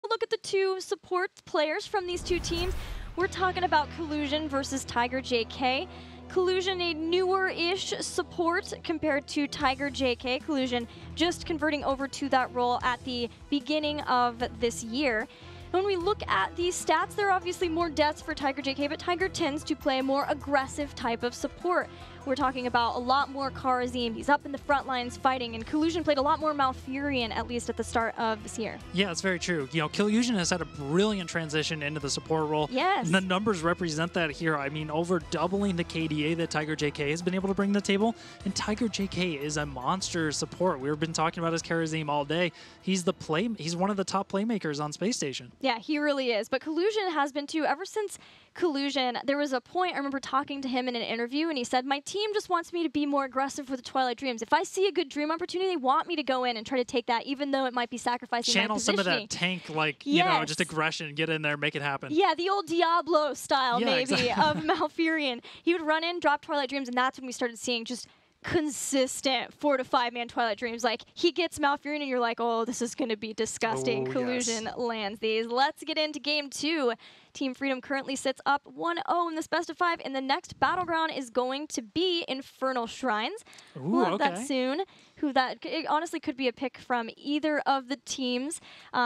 look at the two support players from these two teams. We're talking about Collusion versus Tiger JK. Collusion, a newer-ish support compared to Tiger JK. Collusion just converting over to that role at the beginning of this year. When we look at these stats, there are obviously more deaths for Tiger JK, but Tiger tends to play a more aggressive type of support. We're talking about a lot more Karazim. He's up in the front lines fighting, and Collusion played a lot more Malfurion, at least at the start of this year. Yeah, it's very true. You know, Collusion has had a brilliant transition into the support role. Yes. And the numbers represent that here. I mean, over doubling the KDA that Tiger JK has been able to bring to the table. And Tiger JK is a monster support. We've been talking about his Karazim all day. He's one of the top playmakers on Space Station. Yeah, he really is. But Collusion has been too. Ever since Collusion, there was a point I remember talking to him in an interview, and he said, my team just wants me to be more aggressive with the Twilight Dreams. If I see a good dream opportunity, they want me to go in and try to take that, even though it might be sacrificing my Channel some of that tank, like, yes, you know, just aggression, get in there, make it happen. Yeah, the old Diablo style, yeah, maybe, exactly. of Malfurion. He would run in, drop Twilight Dreams, and that's when we started seeing just consistent 4 to 5 man Twilight Dreams. Like, he gets Malfurion and you're like, oh, this is going to be disgusting. Oh, Collusion yes. lands these. Let's get into game 2. Team Freedom currently sits up 1-0 in this best of 5, and the next battleground is going to be Infernal Shrines. Ooh, We'll have okay. that soon. It honestly could be a pick from either of the teams.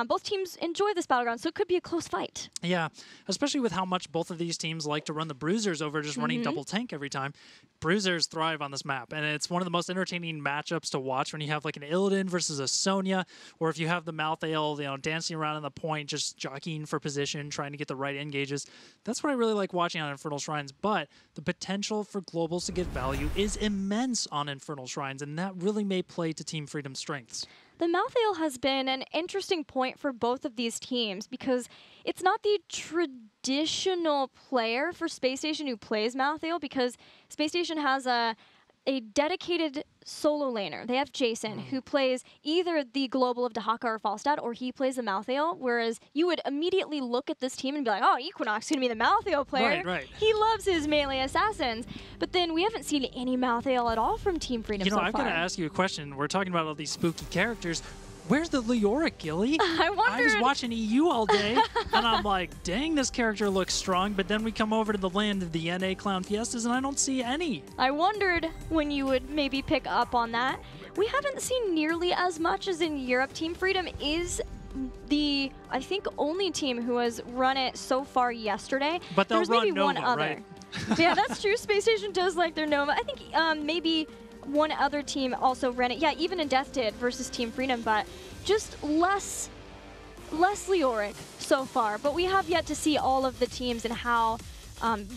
Both teams enjoy this battleground, so it could be a close fight. Yeah, especially with how much both of these teams like to run the Bruisers over just running double tank every time. Bruisers thrive on this map, and it's one of the most entertaining matchups to watch when you have like an Illidan versus a Sonya, or if you have the Malthael, you know, dancing around in the point, just jockeying for position, trying to get the right engages. That's what I really like watching on Infernal Shrines, but the potential for globals to get value is immense on Infernal Shrines, and that really may play to Team Freedom's strengths. The Malthael has been an interesting point for both of these teams because it's not the traditional player for Space Station who plays Malthael, because Space Station has a dedicated solo laner. They have Jason, who plays either the global of Dahaka or Falstad, or he plays the Malthael, whereas you would immediately look at this team and be like, oh, Equinox is going to be the Malthael player. Right. He loves his melee assassins. But then we haven't seen any Malthael at all from Team Freedom so far. I've got to ask you a question. We're talking about all these spooky characters. Where's the Leoric, Gilly? I was watching EU all day, and I'm like, dang, this character looks strong, but then we come over to the land of the NA Clown Fiestas, and I don't see any. I wondered when you would maybe pick up on that. We haven't seen nearly as much as in Europe. Team Freedom is the, I think, only team who has run it so far yesterday. But they'll There's run maybe Nova, one other. right? Yeah, that's true. Space Station does like their Nova. I think maybe one other team also ran it. Yeah, even in Death did versus Team Freedom, but just less Leoric so far. But we have yet to see all of the teams and how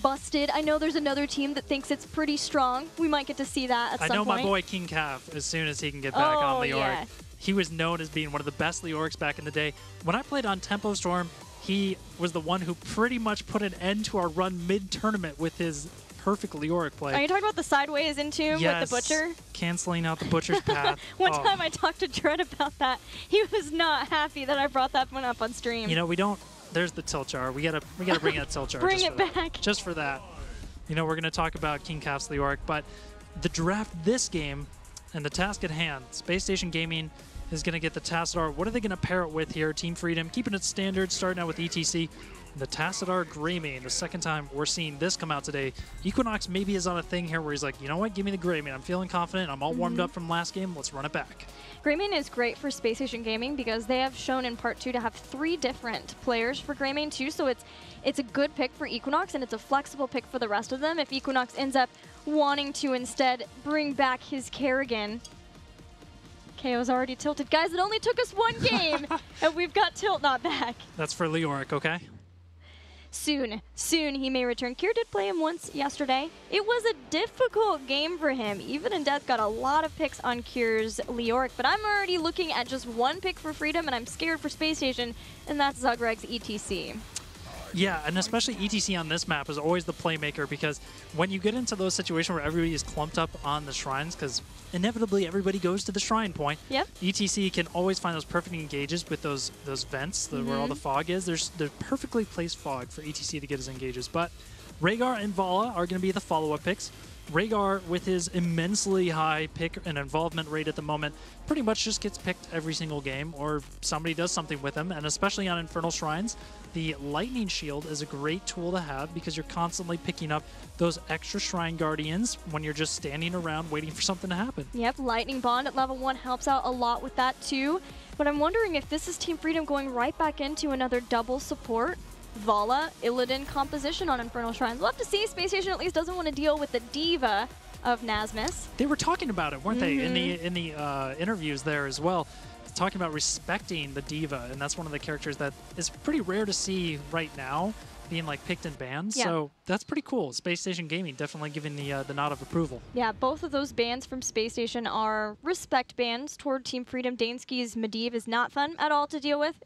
busted. I know there's another team that thinks it's pretty strong. We might get to see that at some point. I know my boy King Calf, as soon as he can get back on Leoric. Yeah. He was known as being one of the best Leorics back in the day. When I played on Tempo Storm, he was the one who pretty much put an end to our run mid-tournament with his perfect Leoric play. Are you talking about the sideways into yes, with the Butcher? Canceling out the Butcher's path. One time I talked to Dread about that. He was not happy that I brought that one up on stream. You know, we don't. There's the tilt jar. We gotta bring that tilt jar. Bring it back. Just for that. You know, we're gonna talk about King Calf's Leoric, but the draft this game and the task at hand, Space Station Gaming is gonna get the Tassadar. What are they gonna pair it with here? Team Freedom, keeping it standard, starting out with ETC. The Tassadar Greymane, the second time we're seeing this come out today. Equinox maybe is on a thing here where he's like, you know what, give me the Greymane. I'm feeling confident. I'm all warmed up from last game. Let's run it back. Greymane is great for Space Station Gaming because they have shown in Part 2 to have 3 different players for Greymane too, so it's a good pick for Equinox, and it's a flexible pick for the rest of them. If Equinox ends up wanting to instead bring back his Kerrigan. KO's already tilted. Guys, it only took us 1 game, and we've got tilt not back. That's for Leoric, okay? Soon he may return. Kier did play him once yesterday. It was a difficult game for him. Even in Death got a lot of picks on Kier's Leoric, but I'm already looking at just 1 pick for Freedom, and I'm scared for Space Station, and that's Zugreg's ETC. Yeah, and especially ETC on this map is always the playmaker, because when you get into those situations where everybody is clumped up on the shrines, because inevitably everybody goes to the shrine point, yep, ETC can always find those perfect engages with those vents where all the fog is. There's perfectly placed fog for ETC to get his engages. But Rhaegar and Vala are going to be the follow-up picks. Rhaegar, with his immensely high pick and involvement rate at the moment, pretty much just gets picked every single game, or somebody does something with him, and especially on Infernal Shrines, the Lightning Shield is a great tool to have because you're constantly picking up those extra Shrine Guardians when you're just standing around waiting for something to happen. Yep, Lightning Bond at level 1 helps out a lot with that too, but I'm wondering if this is Team Freedom going right back into another double support Vala, Illidan composition on Infernal Shrines. We'll have to see. SpaceStation at least doesn't want to deal with the diva of Nasmus. They were talking about it, weren't they, in the interviews there as well, talking about respecting the diva, and that's one of the characters that is pretty rare to see right now being like picked and banned. Yeah. So that's pretty cool. SpaceStation Gaming definitely giving the nod of approval. Yeah, both of those bans from SpaceStation are respect bans toward Team Freedom. Dansky's Medivh is not fun at all to deal with.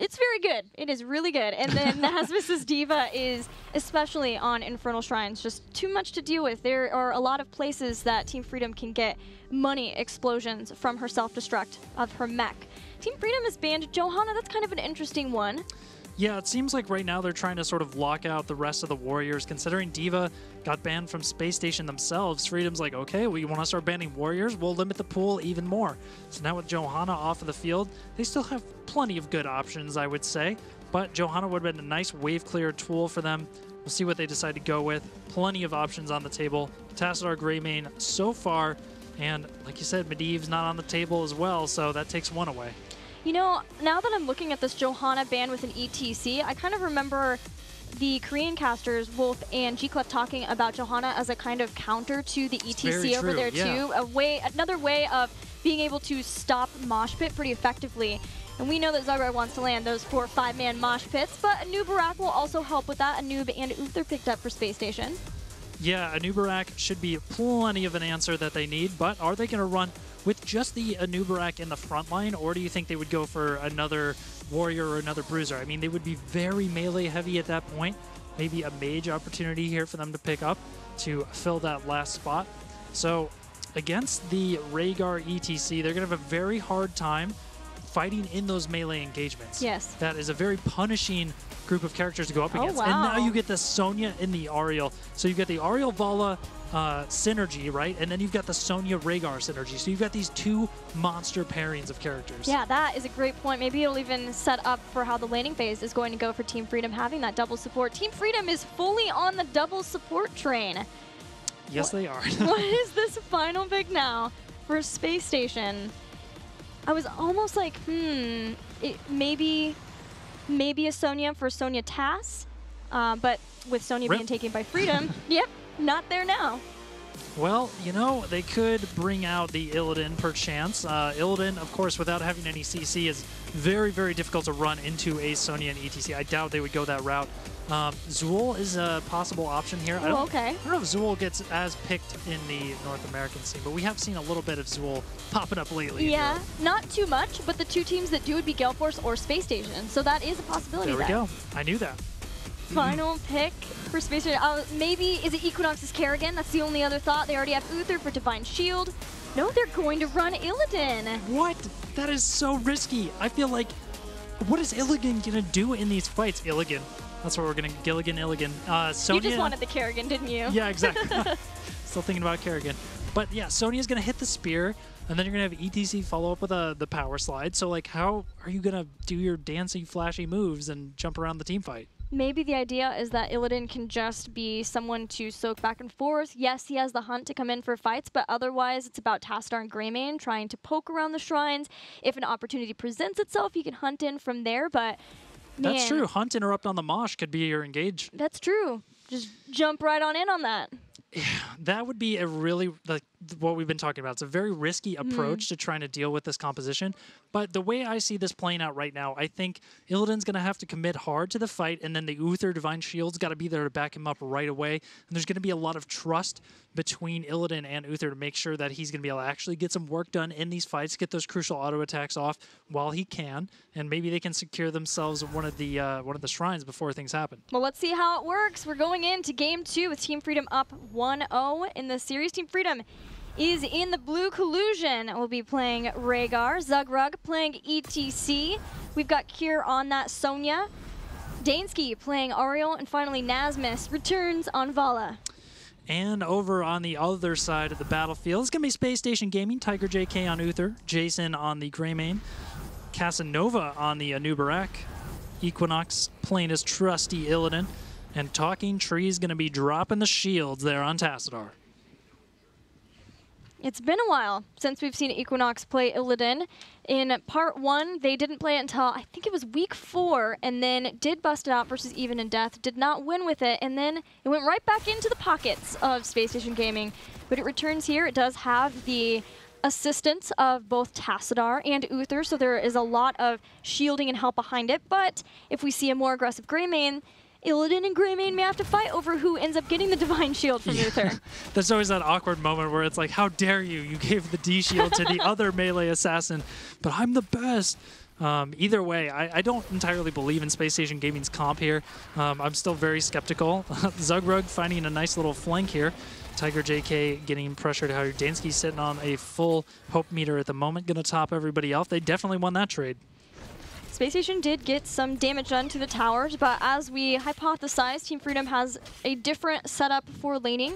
It's very good. It is really good. And then Nasmus's Diva is, especially on Infernal Shrines, just too much to deal with. There are a lot of places that Team Freedom can get money explosions from her self-destruct of her mech. Team Freedom has banned Johanna. That's kind of an interesting one. Yeah, it seems like right now they're trying to sort of lock out the rest of the Warriors. Considering Diva got banned from SpaceStation themselves, Freedom's like, okay, well, you want to start banning Warriors? We'll limit the pool even more. So now with Johanna off of the field, they still have plenty of good options, I would say. But Johanna would have been a nice wave clear tool for them. We'll see what they decide to go with. Plenty of options on the table. Tassadar Greymane so far. And like you said, Medivh's not on the table as well, so that takes one away. You know, now that I'm looking at this Johanna ban with an ETC, I kind of remember the Korean casters, Wolf and G-Clef, talking about Johanna as a kind of counter to the ETC over there too. Another way of being able to stop mosh pit pretty effectively. And we know that Zagreb wants to land those 4 or 5-man mosh pits, but Anubarak will also help with that. Anub and Uther picked up for SpaceStation. Yeah, Anubarak should be plenty of an answer that they need, but are they going to run with just the Anubarak in the front line, or do you think they would go for another Warrior or another Bruiser? I mean, they would be very melee heavy at that point. Maybe a mage opportunity here for them to pick up to fill that last spot. So against the Rhaegar ETC, they're going to have a very hard time fighting in those melee engagements. Yes. That is a very punishing group of characters to go up against. Wow. And now you get the Sonya in the Ariel. So you get the Ariel Vala synergy, right? And then you've got the Sonya Rhaegar synergy. So you've got these two monster pairings of characters. Yeah, that is a great point. Maybe it'll even set up for how the laning phase is going to go for Team Freedom, having that double support. Team Freedom is fully on the double support train. Yes, they are. What is this final pick now for SpaceStation? I was almost like, maybe a Sonya for Sonya Tass, but with Sonya being taken by Freedom, yep, not there now. Well, you know, they could bring out the Illidan perchance. Illidan, of course, without having any CC, is very, very difficult to run into a Sonya and ETC. I doubt they would go that route. Zool is a possible option here. I don't know if Zool gets as picked in the North American scene, but we have seen a little bit of Zool popping up lately. Yeah, not too much, but the two teams that do would be Gale Force or SpaceStation, so that is a possibility. There we go. I knew that. Final pick for SpaceStation. Maybe is it Equinox's Kerrigan? That's the only other thought. They already have Uther for Divine Shield. No, they're going to run Illidan. What? That is so risky. I feel like, what is Illidan going to do in these fights? Illigan. That's what we're going to Gilligan, Illigan. Sonya. You just wanted the Kerrigan, didn't you? Yeah, exactly. Still thinking about Kerrigan. But yeah, Sonya's going to hit the spear, and then you're going to have ETC follow up with the power slide. So, like, how are you going to do your dancing, flashy moves and jump around the team fight? Maybe the idea is that Illidan can just be someone to soak back and forth. Yes, he has the hunt to come in for fights, but otherwise it's about Tassadar and Greymane trying to poke around the shrines. If an opportunity presents itself, he can hunt in from there, but man, that's true. Hunt interrupt on the mosh could be your engage. That's true. Just jump right on in on that. Yeah, that would be a really, like what we've been talking about. It's a very risky approach to trying to deal with this composition. But the way I see this playing out right now, I think Illidan's going to have to commit hard to the fight, and then the Uther Divine Shield's got to be there to back him up right away. And there's going to be a lot of trust between Illidan and Uther to make sure that he's going to be able to actually get some work done in these fights, get those crucial auto attacks off while he can, and maybe they can secure themselves one of the shrines before things happen. Well, let's see how it works. We're going into Game 2 with Team Freedom up 1-0 in the series. Team Freedom is in the blue collusion. We'll be playing Rhaegar, Zugrug playing ETC. We've got Kier on that Sonya. Dansky playing Ariel, and finally Nasmus returns on Vala. And over on the other side of the battlefield, it's going to be Space Station Gaming, Tiger JK on Uther, Jason on the Greymane, Casanova on the Anubarak, Equinox playing his trusty Illidan, and Talking Tree's going to be dropping the shields there on Tassadar. It's been a while since we've seen Equinox play Illidan. In part 1, they didn't play it until, I think it was week 4, and then did bust it out versus Even in Death, did not win with it, and then it went right back into the pockets of Space Station Gaming. But it returns here. It does have the assistance of both Tassadar and Uther, so there is a lot of shielding and help behind it. But if we see a more aggressive Greymane, Illidan and Greymane may have to fight over who ends up getting the Divine Shield from Uther. There's always that awkward moment where it's like, how dare you? You gave the D Shield to the other melee assassin, but I'm the best. Either way, I don't entirely believe in Space Station Gaming's comp here. I'm still very skeptical. Zugrug finding a nice little flank here. Tiger JK getting pressured out. Dansky's sitting on a full hope meter at the moment, going to top everybody else. They definitely won that trade. Space Station did get some damage done to the towers, but as we hypothesized, Team Freedom has a different setup for laning.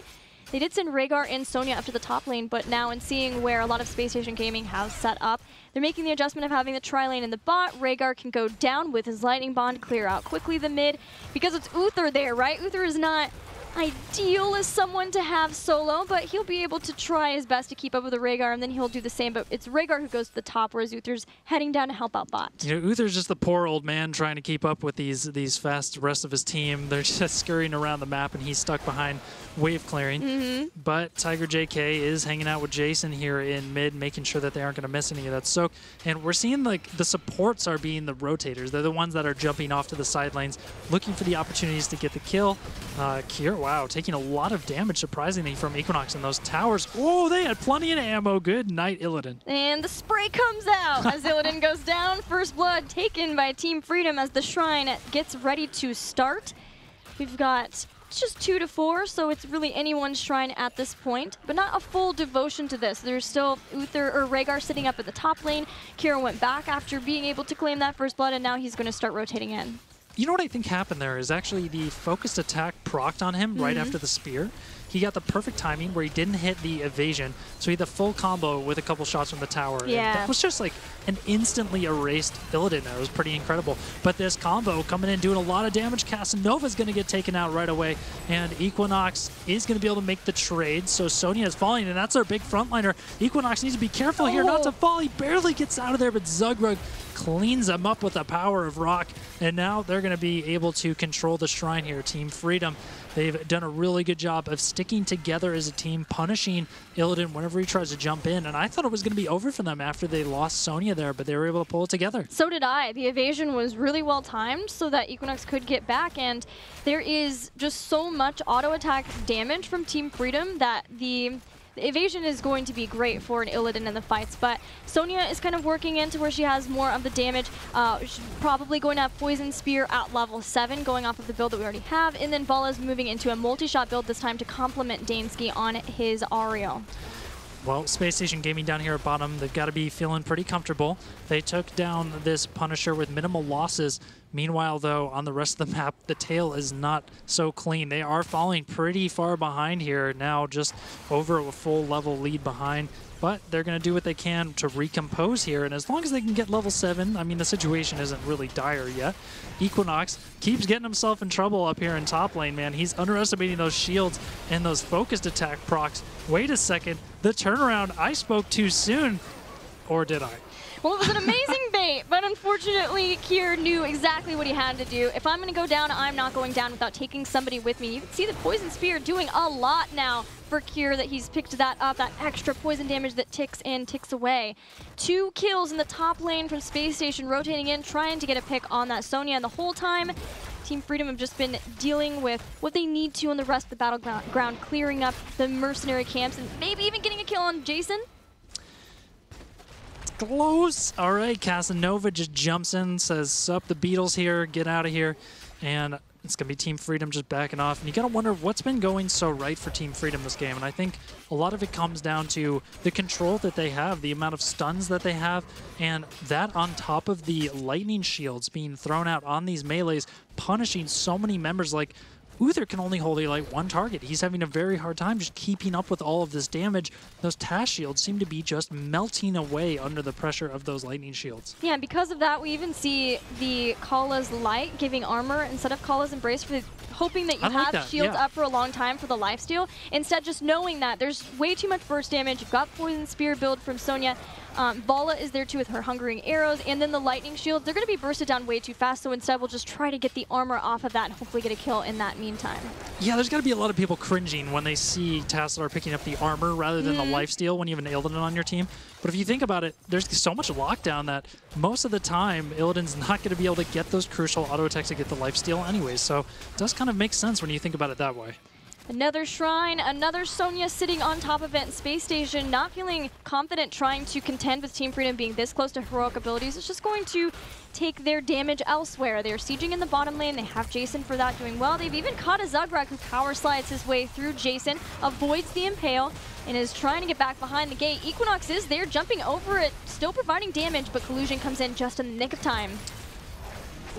They did send Rhaegar and Sonya up to the top lane, but now in seeing where a lot of Space Station Gaming has set up, they're making the adjustment of having the tri-lane in the bot. Rhaegar can go down with his Lightning Bond, clear out quickly the mid, because it's Uther there, right? Uther is not ideal as someone to have solo, but he'll be able to try his best to keep up with the Rhaegar, and then he'll do the same. But it's Rhaegar who goes to the top, whereas Uther's heading down to help out bot. You know, Uther's just the poor old man trying to keep up with these fast rest of his team. They're just scurrying around the map, and he's stuck behind wave clearing. But Tiger JK is hanging out with Jason here in mid, making sure that they aren't going to miss any of that soak. And we're seeing like the supports are being the rotators. They're the ones that are jumping off to the side lanes, looking for the opportunities to get the kill. Kier, wow, taking a lot of damage, surprisingly, from Equinox in those towers. Oh, they had plenty of ammo. Good night, Illidan. And the spray comes out as Illidan goes down. First blood taken by Team Freedom as the Shrine gets ready to start. We've got just 2 to 4, so it's really anyone's Shrine at this point, but not a full devotion to this. There's still Uther or Rhaegar sitting up at the top lane. Kira went back after being able to claim that first blood, and now he's going to start rotating in. You know what I think happened there is actually the focused attack procced on him right after the spear. He got the perfect timing where he didn't hit the evasion, so he had the full combo with a couple shots from the tower. Yeah. And that was just like an instantly erased Illidan there. It was pretty incredible. But this combo coming in doing a lot of damage. Casanova's going to get taken out right away, and Equinox is going to be able to make the trade. So Sonya is falling, and that's our big frontliner. Equinox needs to be careful here not to fall. He barely gets out of there, but Zugrug cleans him up with the power of rock, and now they're going to be able to control the Shrine here. Team Freedom, they've done a really good job of sticking together as a team, punishing Illidan whenever he tries to jump in, and I thought it was going to be over for them after they lost Sonya there, but they were able to pull it together. So did I. The evasion was really well timed so that Equinox could get back, and there is just so much auto attack damage from Team Freedom that the evasion is going to be great for an Illidan in the fights, but Sonya is kind of working into where she has more of the damage. She's probably going to have Poison Spear at level 7, going off of the build that we already have, and then Vala's moving into a multi-shot build this time to complement Dansky on his Ariel. Well, Space Station Gaming down here at bottom, they've got to be feeling pretty comfortable. They took down this Punisher with minimal losses. Meanwhile, though, on the rest of the map, the tail is not so clean. They are falling pretty far behind here now, just over a full level lead behind. But they're going to do what they can to recompose here, and as long as they can get level 7, I mean, the situation isn't really dire yet. Equinox keeps getting himself in trouble up here in top lane, man. He's underestimating those shields and those focused attack procs. Wait a second, the turnaround, I spoke too soon, or did I? Well, it was an amazing bait, but unfortunately, Kier knew exactly what he had to do. If I'm going to go down, I'm not going down without taking somebody with me. You can see the Poison Spear doing a lot now for Kier, that he's picked that up, that extra poison damage that ticks in, ticks away. 2 kills in the top lane from Space Station, rotating in, trying to get a pick on that Sonya, and the whole time, Team Freedom have just been dealing with what they need to on the rest of the battleground, clearing up the mercenary camps, and maybe even getting a kill on Jason. Close. All right, Casanova just jumps in, says, sup the Beatles here, get out of here. And it's going to be Team Freedom just backing off. And you got to wonder what's been going so right for Team Freedom this game. And I think a lot of it comes down to the control that they have, the amount of stuns that they have, and that on top of the lightning shields being thrown out on these melees, punishing so many members. Like, Uther can only hold like one target. He's having a very hard time just keeping up with all of this damage. Those task shields seem to be just melting away under the pressure of those lightning shields. Yeah, and because of that, we even see the Kala's Light giving armor instead of Kala's Embrace, for hoping that you have shields up for a long time for the lifesteal. Instead, just knowing that there's way too much burst damage. You've got Poison Spear build from Sonya. Vala is there too with her Hungering Arrows, and then the Lightning Shields. They're going to be bursted down way too fast, so instead we'll just try to get the armor off of that and hopefully get a kill in that meantime. Yeah, there's got to be a lot of people cringing when they see Tassadar picking up the armor rather than the lifesteal when you have an Illidan on your team. But if you think about it, there's so much lockdown that most of the time Illidan's not going to be able to get those crucial auto attacks to get the lifesteal anyways. So it does kind of make sense when you think about it that way. Another Shrine, another Sonya sitting on top of it in Space Station, not feeling confident trying to contend with Team Freedom being this close to heroic abilities. It's just going to take their damage elsewhere. They're sieging in the bottom lane. They have Jason for that doing well. They've even caught a Zugrug who power slides his way through Jason, avoids the Impale, and is trying to get back behind the gate. Equinox is there, jumping over it, still providing damage, but Collusion comes in just in the nick of time.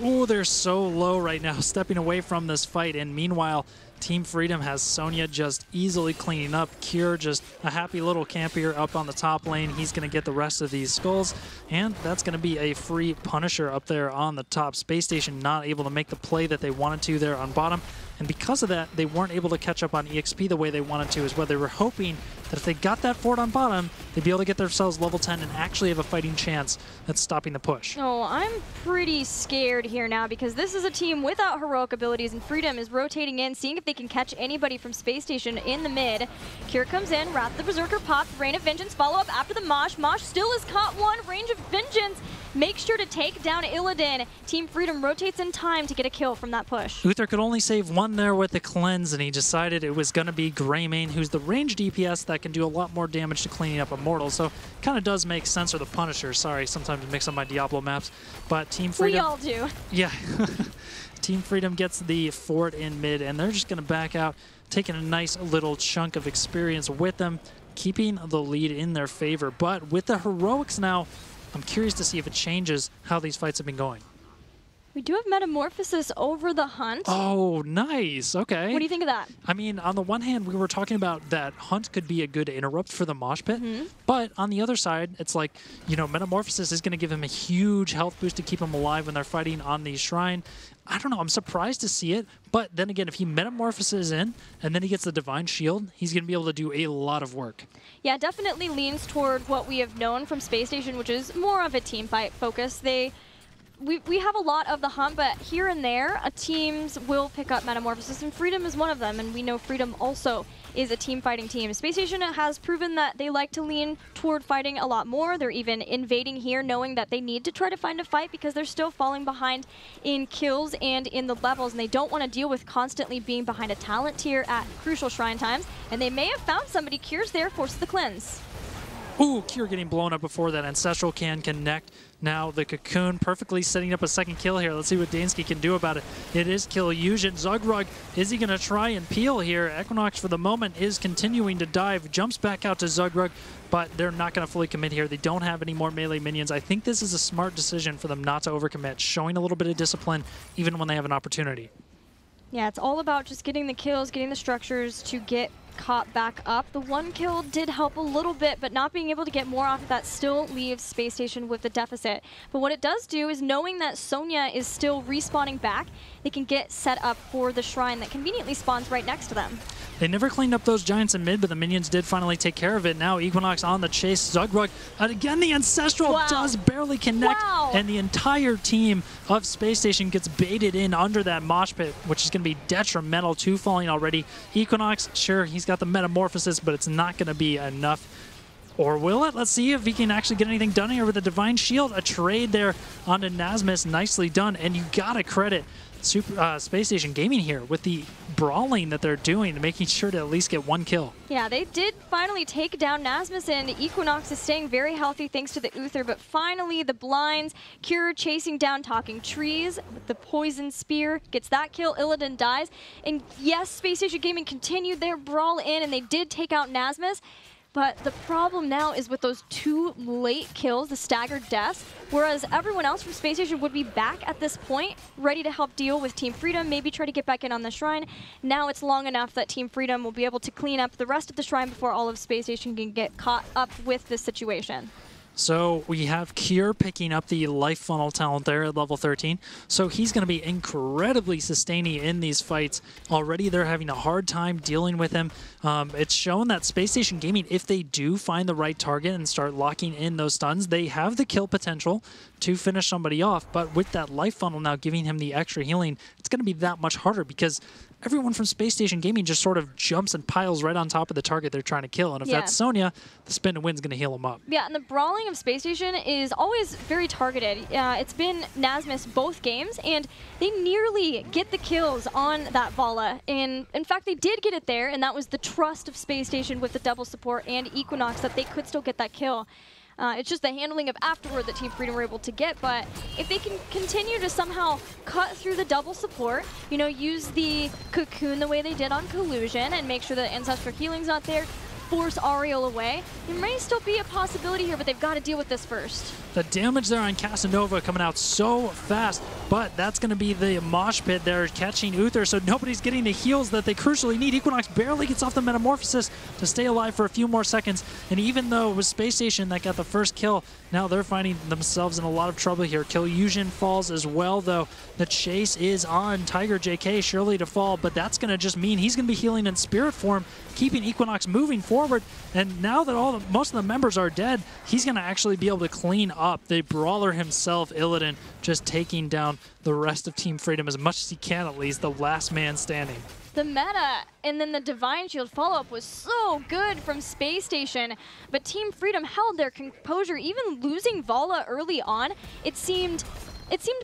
Ooh, they're so low right now, stepping away from this fight, and meanwhile, Team Freedom has Sonya just easily cleaning up. Cure just a happy little campier up on the top lane. He's going to get the rest of these skulls, and that's going to be a free Punisher up there on the top. Space Station not able to make the play that they wanted to there on bottom, and because of that, they weren't able to catch up on EXP the way they wanted to, as well. They were hoping that if they got that fort on bottom, they'd be able to get themselves level 10 and actually have a fighting chance at stopping the push. Oh, I'm pretty scared here now because this is a team without heroic abilities, and Freedom is rotating in, seeing if they can catch anybody from Space Station in the mid. Cure comes in, Wrath of the Berserker popped, Rain of Vengeance follow up after the Mosh. Mosh still has caught one, Range of Vengeance makes sure to take down Illidan. Team Freedom rotates in time to get a kill from that push. Uther could only save one there with the cleanse, and he decided it was going to be Greymane, who's the range DPS that can do a lot more damage to cleaning up Immortals. So kind of does make sense, or the Punisher. Sorry, sometimes I mix up my Diablo maps. But Team Freedom... We all do. Yeah. Team Freedom gets the fort in mid, and they're just going to back out, taking a nice little chunk of experience with them, keeping the lead in their favor. But with the heroics now, I'm curious to see if it changes how these fights have been going. We do have Metamorphosis over the Hunt. Oh, nice. Okay. What do you think of that? I mean, on the one hand, we were talking about that Hunt could be a good interrupt for the mosh pit, but on the other side, it's like, you know, Metamorphosis is going to give him a huge health boost to keep him alive when they're fighting on the Shrine. I don't know. I'm surprised to see it, but then again, if he metamorphoses in and then he gets the Divine Shield, he's going to be able to do a lot of work. Yeah, definitely leans toward what we have known from Space Station, which is more of a team fight focus. We have a lot of the Hunt, but here and there, teams will pick up Metamorphosis, and Freedom is one of them, and we know Freedom also is a team fighting team. Space Station has proven that they like to lean toward fighting a lot more. They're even invading here, knowing that they need to try to find a fight because they're still falling behind in kills and in the levels, and they don't want to deal with constantly being behind a talent tier at crucial Shrine times, and they may have found somebody. Cure's there, forces the cleanse. Ooh, Cure getting blown up before that Ancestral can connect. Now the Cocoon perfectly setting up a second kill here. Let's see what Dansky can do about it. It is Killusion. Zugrug, is he going to try and peel here? Equinox for the moment is continuing to dive. Jumps back out to Zugrug, but they're not going to fully commit here. They don't have any more melee minions. I think this is a smart decision for them not to overcommit, showing a little bit of discipline even when they have an opportunity. Yeah, it's all about just getting the kills, getting the structures to get caught back up. The one kill did help a little bit, but not being able to get more off of that still leaves Space Station with the deficit. But what it does do is knowing that Sonya is still respawning back, they can get set up for the Shrine that conveniently spawns right next to them. They never cleaned up those giants in mid, but the minions did finally take care of it. Now Equinox on the chase. Zugrug, and again the Ancestral does barely connect, and the entire team of Space Station gets baited in under that mosh pit, which is going to be detrimental to Falling already. Equinox, sure, he's got the Metamorphosis, but it's not going to be enough. Or will it? Let's see if he can actually get anything done here with the Divine Shield. A trade there onto Nasmus, nicely done, and you gotta credit Space Station Gaming here with the brawling that they're doing, making sure to at least get one kill. Yeah, they did finally take down Nasmus, and Equinox is staying very healthy thanks to the Uther, but finally the blinds, Cure chasing down Talking Trees with the Poison Spear, gets that kill, Illidan dies, and yes, Space Station Gaming continued their brawl in, and they did take out Nasmus, But the problem now is with those 2 late kills, the staggered deaths, whereas everyone else from SpaceStation would be back at this point, ready to help deal with Team Freedom, maybe try to get back in on the Shrine. Now it's long enough that Team Freedom will be able to clean up the rest of the Shrine before all of SpaceStation can get caught up with this situation. So we have Cure picking up the life funnel talent there at level 13. So he's going to be incredibly sustaining in these fights. Already they're having a hard time dealing with him. It's shown that SpaceStation Gaming, if they do find the right target and start locking in those stuns, they have the kill potential to finish somebody off. But with that life funnel now giving him the extra healing, it's going to be that much harder because everyone from SpaceStation Gaming just sort of jumps and piles right on top of the target they're trying to kill. And if that's Sonya, the spin and win's going to heal him up. Yeah, and the brawling of SpaceStation is always very targeted. It's been Nasmus both games, and they nearly get the kills on that Vala. And in fact, they did get it there, and that was the trust of SpaceStation with the double support and Equinox that they could still get that kill. It's just the handling of afterward that Team Freedom were able to get, but if they can continue to somehow cut through the double support, you know, use the cocoon the way they did on Collusion and make sure that Ancestral Healing's not there, force Ariel away, there may still be a possibility here, but they've got to deal with this first. The damage there on Casanova coming out so fast, but that's going to be the mosh pit there catching Uther, so nobody's getting the heals that they crucially need. Equinox barely gets off the Metamorphosis to stay alive for a few more seconds, and even though it was SpaceStation that got the first kill, now they're finding themselves in a lot of trouble here. Killusion falls as well, though. The chase is on Tiger JK, surely to fall, but that's going to just mean he's going to be healing in spirit form, keeping Equinox moving forward, and now that most of the members are dead, he's going to actually be able to clean up. The brawler himself, Illidan, just taking down the rest of Team Freedom as much as he can, at least, the last man standing. The meta and then the Divine Shield follow-up was so good from SpaceStation, but Team Freedom held their composure, even losing Vala early on. It seemed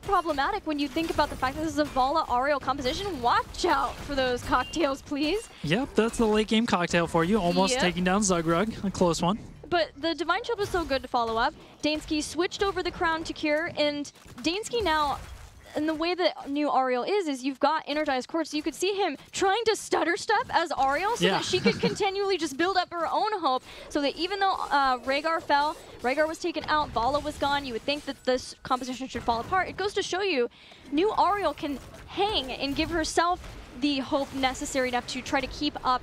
problematic when you think about the fact that this is a Vala Ariel composition. Watch out for those cocktails, please. Yep, that's the late game cocktail for you, almost taking down Zugrug, a close one. But the Divine Shield was so good to follow up. Dansky switched over the crown to Cure, and Dansky now, and the way that new Ariel is you've got Energized Quartz, so you could see him trying to stutter step as Ariel so that she could continually just build up her own hope, so that even though Rhaegar fell, Rhaegar was taken out, Vala was gone, you would think that this composition should fall apart. It goes to show you, new Ariel can hang and give herself the hope necessary enough to try to keep up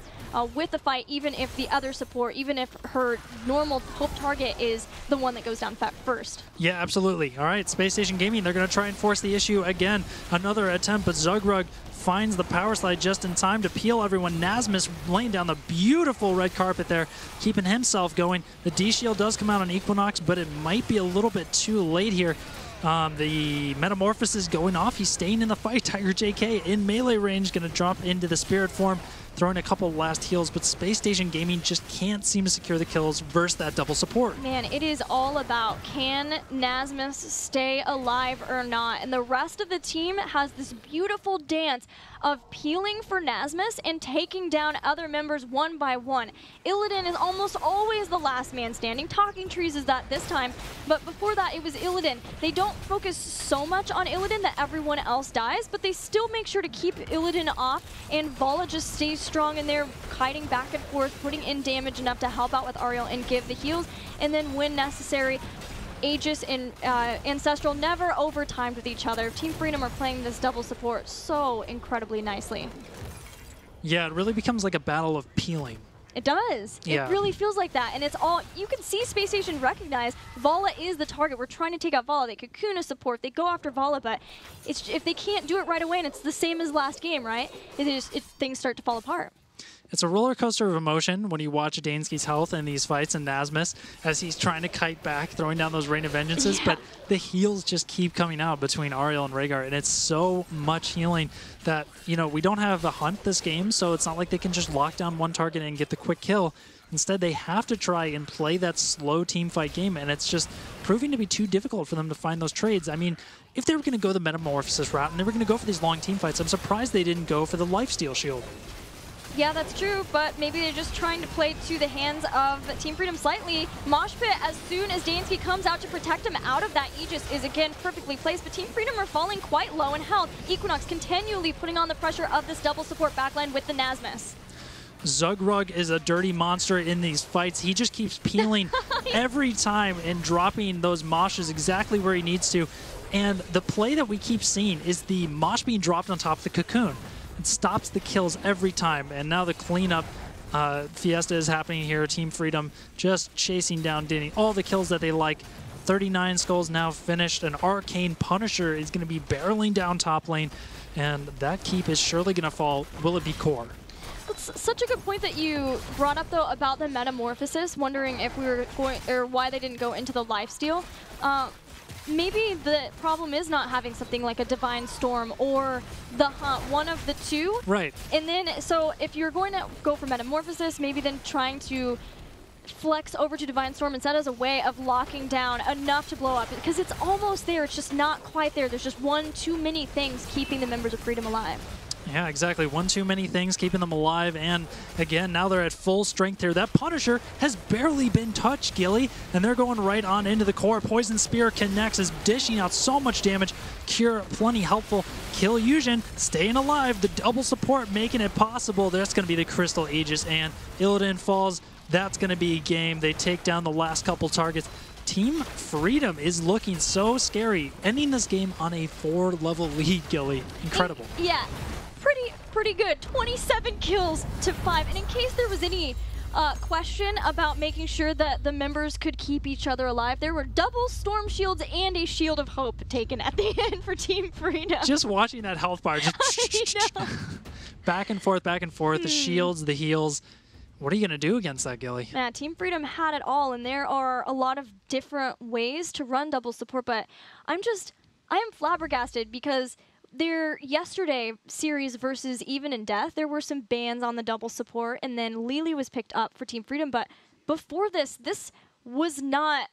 with the fight, even if the other support, even if her normal hope target is the one that goes down first. Yeah, absolutely. All right, SpaceStation Gaming, they're going to try and force the issue again. Another attempt, but Zugrug finds the power slide just in time to peel everyone. Nasmus laying down the beautiful red carpet there, keeping himself going. The D-Shield does come out on Equinox, but it might be a little bit too late here. The Metamorphosis going off. He's staying in the fight. Tiger JK in melee range, going to drop into the spirit form, throwing a couple last heals, but SpaceStation Gaming just can't seem to secure the kills versus that double support. Man, it is all about can Nasmus stay alive or not, and the rest of the team has this beautiful dance of peeling for Nasmus and taking down other members one by one. Illidan is almost always the last man standing. Talking Trees is that this time, but before that it was Illidan. They don't focus so much on Illidan that everyone else dies, but they still make sure to keep Illidan off, and Vala just stays strong in there, kiting back and forth, putting in damage enough to help out with Ariel and give the heals, and then when necessary, Aegis and Ancestral never overtimed with each other. Team Freedom are playing this double support so incredibly nicely. Yeah, it really becomes like a battle of peeling. It does. Yeah. It really feels like that. And it's all, you can see SpaceStation recognize Vala is the target. We're trying to take out Vala. They cocoon a support. They go after Vala, but it's, if they can't do it right away, and it's the same as last game, right? Things start to fall apart. It's a roller coaster of emotion when you watch Dansky's health in these fights and Nasmus as he's trying to kite back, throwing down those Rain of Vengeances, but the heals just keep coming out between Ariel and Rhaegar, and it's so much healing that, you know, we don't have a hunt this game, so it's not like they can just lock down one target and get the quick kill. Instead, they have to try and play that slow team fight game, and it's just proving to be too difficult for them to find those trades. I mean, if they were going to go the Metamorphosis route and they were going to go for these long team fights, I'm surprised they didn't go for the Lifesteal Shield. Yeah, that's true, but maybe they're just trying to play to the hands of Team Freedom slightly. Mosh Pit, as soon as Dansky comes out to protect him out of that Aegis, is again perfectly placed, but Team Freedom are falling quite low in health. Equinox continually putting on the pressure of this double support backline with the Nasmus. Zugrug is a dirty monster in these fights. He just keeps peeling every time and dropping those moshes exactly where he needs to. And the play that we keep seeing is the mosh being dropped on top of the cocoon. It stops the kills every time. And now the cleanup fiesta is happening here. Team Freedom just chasing down Denny. All the kills that they like. 39 skulls now finished. An Arcane Punisher is going to be barreling down top lane. And that keep is surely going to fall. Will it be core? That's such a good point that you brought up, though, about the Metamorphosis, wondering if we were going, or why they didn't go into the lifesteal. Maybe the problem is not having something like a Divine Storm or the Hunt, one of the two. Right. And then, so if you're going to go for Metamorphosis, maybe then trying to flex over to Divine Storm instead as a way of locking down enough to blow up, because it's almost there, it's just not quite there. There's just one too many things keeping the members of Freedom alive. Yeah, exactly. One too many things keeping them alive. And again, now they're at full strength here. That Punisher has barely been touched, Gilly. And they're going right on into the core. Poison Spear connects, is dishing out so much damage. Cure, plenty helpful. Kill Yujin, staying alive. The double support making it possible. That's going to be the Crystal Aegis. And Illidan falls. That's going to be game. They take down the last couple targets. Team Freedom is looking so scary. Ending this game on a 4-level lead, Gilly. Incredible. Yeah. Pretty good. 27 kills to 5. And in case there was any question about making sure that the members could keep each other alive, there were double Storm Shields and a Shield of Hope taken at the end for Team Freedom. Just watching that health bar, just back and forth, the shields, the heals. What are you going to do against that, Gilly? Yeah, Team Freedom had it all, and there are a lot of different ways to run double support, but I am flabbergasted because their yesterday series versus Even in Death, there were some bans on the double support, and then Lily was picked up for Team Freedom. But before this was not,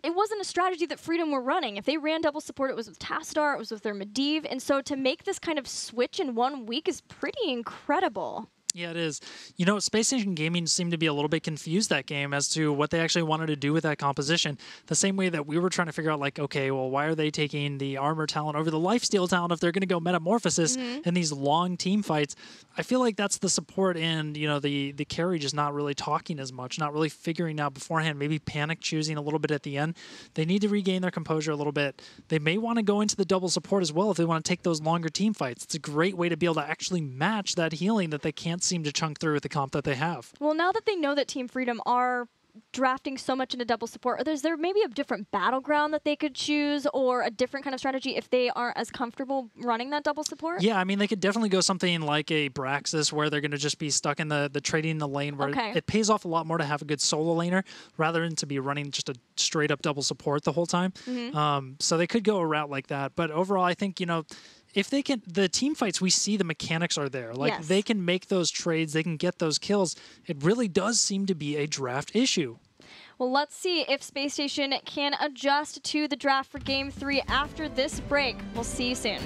it wasn't a strategy that Freedom were running. If they ran double support, it was with Tastar, it was with their Medivh. And so to make this kind of switch in 1 week is pretty incredible. Yeah, it is. You know, SpaceStation Gaming seemed to be a little bit confused that game as to what they actually wanted to do with that composition. The same way that we were trying to figure out, like, okay, well, why are they taking the armor talent over the lifesteal talent if they're going to go Metamorphosis in these long team fights? I feel like that's the support and, you know, the carry just not really talking as much, not really figuring out beforehand, maybe panic choosing a little bit at the end. They need to regain their composure a little bit. They may want to go into the double support as well if they want to take those longer team fights. It's a great way to be able to actually match that healing that they can't seem to chunk through with the comp that they have. Well, now that they know that Team Freedom are drafting so much into double support, is there maybe a different battleground that they could choose or a different kind of strategy if they aren't as comfortable running that double support? Yeah, I mean, they could definitely go something like a Braxis where they're going to just be stuck in the trading in the lane where it pays off a lot more to have a good solo laner rather than to be running just a straight up double support the whole time. So they could go a route like that. But overall, I think, you know, if they can, the team fights, we see the mechanics are there. Like, they can make those trades, they can get those kills. It really does seem to be a draft issue. Well, let's see if SpaceStation can adjust to the draft for Game 3 after this break. We'll see you soon.